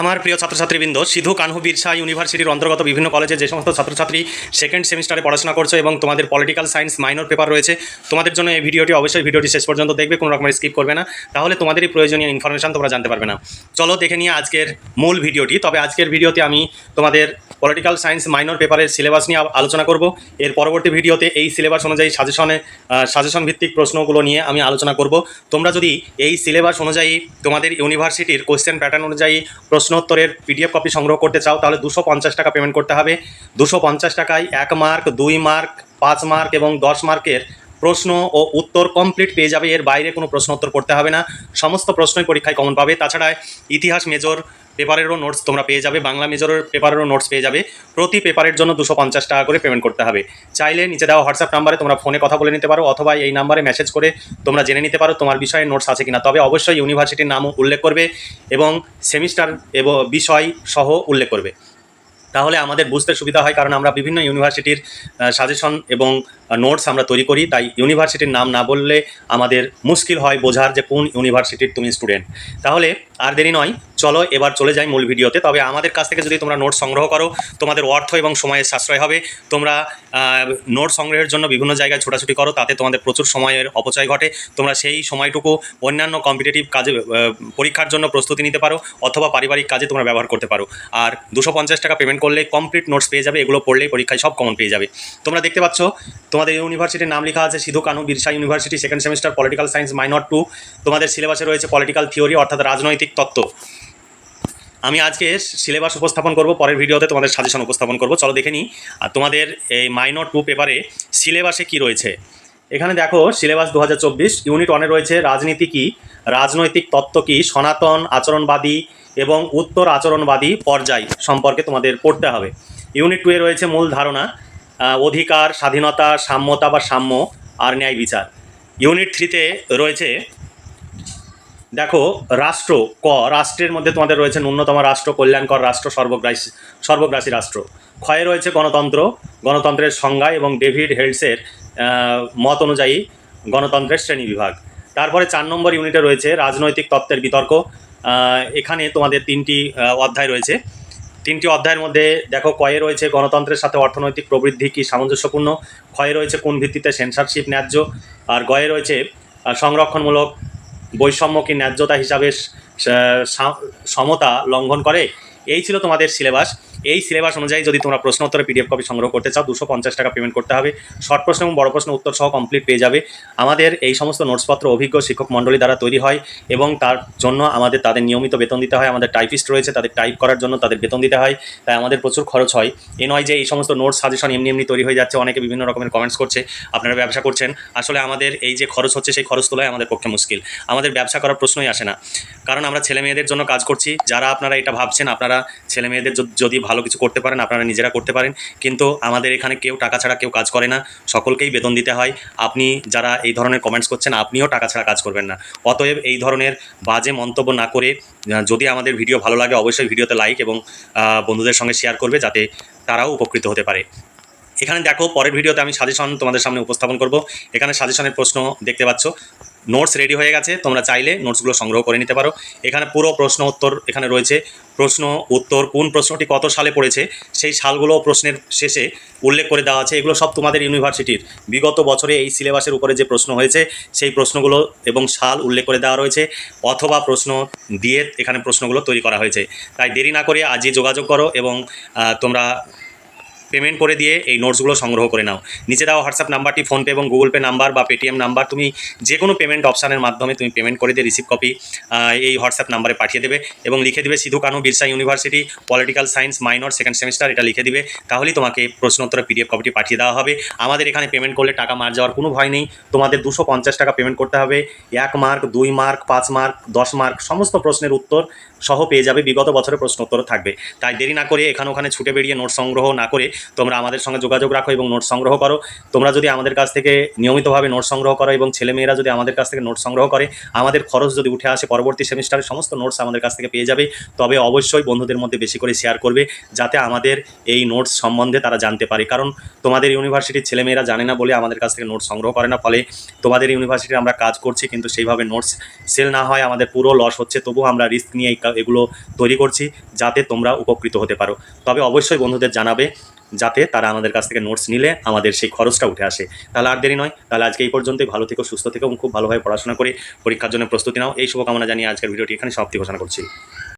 আমার প্রিয় ছাত্রছাত্রীবৃন্দ, সিধু কানহু বিরসা ইউনিভার্সিটির অন্তর্গত বিভিন্ন কলেজে যে সমস্ত ছাত্রছাত্রী সেকেন্ড সেমিস্টারে পড়াশোনা করছো এবং তোমাদের পলিটিক্যাল সায়েন্স মাইনর পেপার রয়েছে, তোমাদের জন্য এই ভিডিওটি অবশ্যই শেষ পর্যন্ত দেখবে, কোনো রকমের স্কিপ করবে না, তাহলে তোমাদেরই প্রয়োজনীয় ইনফরমেশন তোমরা জানতে পারবে না। চলো দেখে নিয়ে আজকের মূল ভিডিওটি। তবে আজকের ভিডিওতে আমি তোমাদের পলিটিক্যাল সায়েন্স মাইনর পেপারের সিলেবাস নিয়ে আলোচনা করব। এর পরবর্তী ভিডিওতে এই সিলেবাস অনুযায়ী সাজেশন ভিত্তিক প্রশ্নগুলো নিয়ে আমি আলোচনা করব। তোমরা যদি এই সিলেবাস অনুযায়ী তোমাদের ইউনিভার্সিটির কোশ্চেন প্যাটার্ন অনুযায়ী প্রশ্নোত্তরের পিডিএফ কপি সংগ্রহ করতে চাও, তাহলে 250 টাকা পেমেন্ট করতে হবে। 250 টাকায় 1 মার্ক, 2 মার্ক, 5 মার্ক এবং 10 মার্কের প্রশ্ন ও উত্তর কমপ্লিট পেয়ে যাবে। এর বাইরে কোনো প্রশ্ন উত্তর করতে হবে না, সমস্ত প্রশ্নই পরীক্ষায় কমন পাবে। তাছাড়া ইতিহাস মেজর পেপারেরও নোটস তোমরা পেয়ে যাবে, বাংলা মেজরের পেপারেরও নোটস পেয়ে যাবে। প্রতি পেপারের জন্য 250 টাকা করে পেমেন্ট করতে হবে। চাইলে নিচে দেওয়া হোয়াটসঅ্যাপ নাম্বারে তোমরা ফোনে কথা বলে নিতে পারো, অথবা এই নাম্বারে মেসেজ করে তোমরা জেনে নিতে পারো তোমার বিষয়ে নোটস আছে কিনা। তবে অবশ্যই ইউনিভার্সিটির নামও উল্লেখ করবে এবং সেমিস্টার এবং বিষয় সহ উল্লেখ করবে, তাহলে আমাদের বুঝতে সুবিধা হয়। কারণ আমরা বিভিন্ন ইউনিভার্সিটির সাজেশন এবং নোটস আমরা তৈরি করি, তাই ইউনিভার্সিটির নাম না বললে আমাদের মুশকিল হয় বোঝার যে কোন ইউনিভার্সিটির তুমি স্টুডেন্ট। তাহলে আর দেরি নয়, চলো এবার চলে যাই মূল ভিডিওতে। তবে আমাদের কাছ থেকে যদি তোমরা নোটস সংগ্রহ করো, তোমাদের অর্থ এবং সময়ের সাশ্রয় হবে। তোমরা নোট সংগ্রহের জন্য বিভিন্ন জায়গায় ছোটাছুটি করো, তাতে তোমাদের প্রচুর সময়ের অপচয় ঘটে। তোমরা সেই সময়টুকু অন্যান্য কম্পিটিটিভ কাজে, পরীক্ষার জন্য প্রস্তুতি নিতে পারো, অথবা পারিবারিক কাজে তোমরা ব্যবহার করতে পারো। আর 250 টাকা পেমেন্ট করলে কমপ্লিট নোটস পেয়ে যাবে। এগুলো পড়লেই পরীক্ষায় সব কমন পেয়ে যাবে। তোমরা দেখতে পাচ্ছ তোমাদের ইউনিভার্সিটির নাম লেখা আছে Sidhu Kanhu Birsa university, second semester, political science minor 2। তোমাদের সিলেবাসে রয়েছে পলিটিক্যাল থিওরি অর্থাৎ রাজনৈতিক তত্ত্ব। আমি আজকে সিলেবাস উপস্থাপন করব, পরের ভিডিওতে তোমাদের সাজেশন উপস্থাপন করব। চলো দেখে নিই আর তোমাদের এই মাইনর 2 পেপারে সিলেবাসে কি রয়েছে। এখানে দেখো সিলেবাস 2024 ইউনিট 1-এ রয়েছে রাজনীতি কি, রাজনৈতিক তত্ত্ব কি, সনাতন আচরণবাদী এবং উত্তর আচরণবাদী পর্যায় সম্পর্কে তোমাদের পড়তে হবে। ইউনিট 2-এ রয়েছে মূল ধারণা, অধিকার, স্বাধীনতা, সাম্যতা বা সাম্য আর ন্যায় বিচার। ইউনিট 3-তে রয়েছে দেখো রাষ্ট্র ক, রাষ্ট্রের মধ্যে তোমাদের রয়েছে ন্যূনতম রাষ্ট্র, কল্যাণকর রাষ্ট্র, সর্বগ্রাসী রাষ্ট্র। ক্ষয়ে রয়েছে গণতন্ত্র, গণতন্ত্রের সংজ্ঞা এবং ডেভিড হেলসের মত অনুযায়ী গণতন্ত্রের শ্রেণী বিভাগ। তারপরে 4 নম্বর ইউনিটে রয়েছে রাজনৈতিক তত্ত্বের বিতর্ক। এখানে তোমাদের 3টি অধ্যায় রয়েছে। 3টি অধ্যায়ের মধ্যে দেখো কয়ে রয়েছে গণতন্ত্রের সাথে অর্থনৈতিক প্রবৃদ্ধি কি সামঞ্জস্যপূর্ণ, ক্ষয়ে রয়েছে কোন ভিত্তিতে সেন্সরশিপ ন্যায্য, আর গয়ে রয়েছে সংরক্ষণমূলক বৈষম্য কি ন্যায্যতা হিসাবে সমতা লঙ্ঘন করে। এই ছিল তোমাদের সিলেবাস। এই সিলেবাস অনুযায়ী যদি তোমরা প্রশ্ন উত্তরে পিডিএফ কপি সংগ্রহ করতে চাও, 250 টাকা পেমেন্ট করতে হবে। শর্ট প্রশ্ন এবং বড় প্রশ্ন উত্তর সহ কমপ্লিট পেয়ে যাবে। আমাদের এই সমস্ত নোটসপত্র অভিজ্ঞ শিক্ষক মণ্ডলী দ্বারা তৈরি হয় এবং তার জন্য তাদের নিয়মিত বেতন দিতে হয়। আমাদের টাইপিস্ট রয়েছে, তাদের টাইপ করার জন্য তাদের বেতন দিতে হয়, তাই আমাদের প্রচুর খরচ হয়। এ নয় যে এই সমস্ত নোটস সাজেশন এমনি তৈরি হয়ে যাচ্ছে। অনেকে বিভিন্ন রকমের কমেন্টস করছে আপনারা ব্যবসা করছেন। আসলে আমাদের এই যে খরচ হচ্ছে, সেই খরচ তোলায় আমাদের পক্ষে মুশকিল। আমাদের ব্যবসা করার প্রশ্নই আসে না, কারণ আমরা ছেলে মেয়েদের জন্য কাজ করছি। যারা আপনারা এটা ভাবছেন আপনারা ছেলে মেয়েদের যদি ভালো কিছু করতে পারেন আপনারা নিজেরা করতে পারেন, কিন্তু আমাদের এখানে কেউ টাকা ছাড়া কেউ কাজ করে না, সকলকেই বেতন দিতে হয়। আপনি যারা এই ধরনের কমেন্টস করছেন, আপনিও টাকা ছাড়া কাজ করবেন না। অতএব এই ধরনের বাজে মন্তব্য না করে, যদি আমাদের ভিডিও ভালো লাগে অবশ্যই ভিডিওতে লাইক এবং বন্ধুদের সঙ্গে শেয়ার করবে, যাতে তারাও উপকৃত হতে পারে। এখানে দেখো পরের ভিডিওতে আমি সাজেশন তোমাদের সামনে উপস্থাপন করব। এখানে সাজেশনের প্রশ্ন দেখতে পাচ্ছ, নোটস রেডি হয়ে গেছে, তোমরা চাইলে নোটসগুলো সংগ্রহ করে নিতে পারো। এখানে পুরো প্রশ্ন উত্তর এখানে রয়েছে, প্রশ্ন উত্তর কোন প্রশ্নটি কত সালে পড়েছে সেই সালগুলো প্রশ্নের শেষে উল্লেখ করে দেওয়া আছে। এগুলো সব তোমাদের ইউনিভার্সিটির বিগত বছরে এই সিলেবাসের উপরে যে প্রশ্ন হয়েছে সেই প্রশ্নগুলো এবং সাল উল্লেখ করে দেওয়া রয়েছে, অথবা প্রশ্ন দিয়ে এখানে প্রশ্নগুলো তৈরি করা হয়েছে। তাই দেরি না করে আজই যোগাযোগ করো এবং তোমরা পেমেন্ট করে দিয়ে এই নোটসগুলো সংগ্রহ করে নাও। নিচে দেওয়া হোয়াটসঅ্যাপ নাম্বারটি ফোনপে এবং গুগল পে নাম্বার বা পেটিএম নাম্বার, তুমি যে কোনো পেমেন্ট অপশানের মাধ্যমে তুমি পেমেন্ট করে দিয়ে রিসিভ কপি এই হোয়াটসঅ্যাপ নাম্বারে পাঠিয়ে দেবে এবং লিখে দেবে Sidhu Kanhu Birsa university political science minor second semester, এটা লিখে দিবে। তাহলেই তোমাকে প্রশ্নোত্তরের পিডিএফ কপিটি পাঠিয়ে দেওয়া হবে। আমাদের এখানে পেমেন্ট করলে টাকা মার যাওয়ার কোনো ভয় নেই। তোমাদের 250 টাকা পেমেন্ট করতে হবে। 1 মার্ক, 2 মার্ক, 5 মার্ক, 10 মার্ক সমস্ত প্রশ্নের উত্তর সহ পেয়ে যাবে। বিগত বছরের প্রশ্ন উত্তর থাকবে। তাই দেরি না করে এখানে ওখানে ছুটে বেরিয়ে নোট সংগ্রহ না করে তোমরা আমাদের সঙ্গে যোগাযোগ রাখো এবং নোট সংগ্রহ করো। তোমরা যদি আমাদের কাছ থেকে নিয়মিতভাবে নোট সংগ্রহ করো এবং ছেলেমেয়েরা যদি আমাদের কাছ থেকে নোট সংগ্রহ করে, আমাদের খরচ যদি উঠে আসে, পরবর্তী সেমিস্টারে সমস্ত নোটস আমাদের কাছ থেকে পেয়ে যাবে। তবে অবশ্যই বন্ধুদের মধ্যে বেশি করে শেয়ার করবে, যাতে আমাদের এই নোটস সম্বন্ধে তারা জানতে পারে। কারণ তোমাদের ইউনিভার্সিটির ছেলেমেয়েরা জানে না বলে আমাদের কাছ থেকে নোটস সংগ্রহ করে না, ফলে তোমাদের ইউনিভার্সিটিতে আমরা কাজ করছি কিন্তু সেইভাবে নোটস সেল না হয়, আমাদের পুরো লস হচ্ছে। তবুও আমরা রিস্ক নিয়ে এই এগুলো তৈরি করছি যাতে তোমরা উপকৃত হতে পারো। তবে অবশ্যই বন্ধুদের জানাবে যাতে তারা আমাদের কাছ থেকে নোটস নিলে আমাদের সেই খরচটা উঠে আসে। তাহলে আর দেরি নয়, তাহলে আজকে এই পর্যন্তই। ভালো থেকো, সুস্থ থেকো এবং খুব ভালোভাবে পড়াশোনা করে পরীক্ষার জন্য প্রস্তুতি নাও। এই শুভকামনা জানিয়ে আজকের ভিডিওটি এখানে সমাপ্তি ঘোষণা করছি।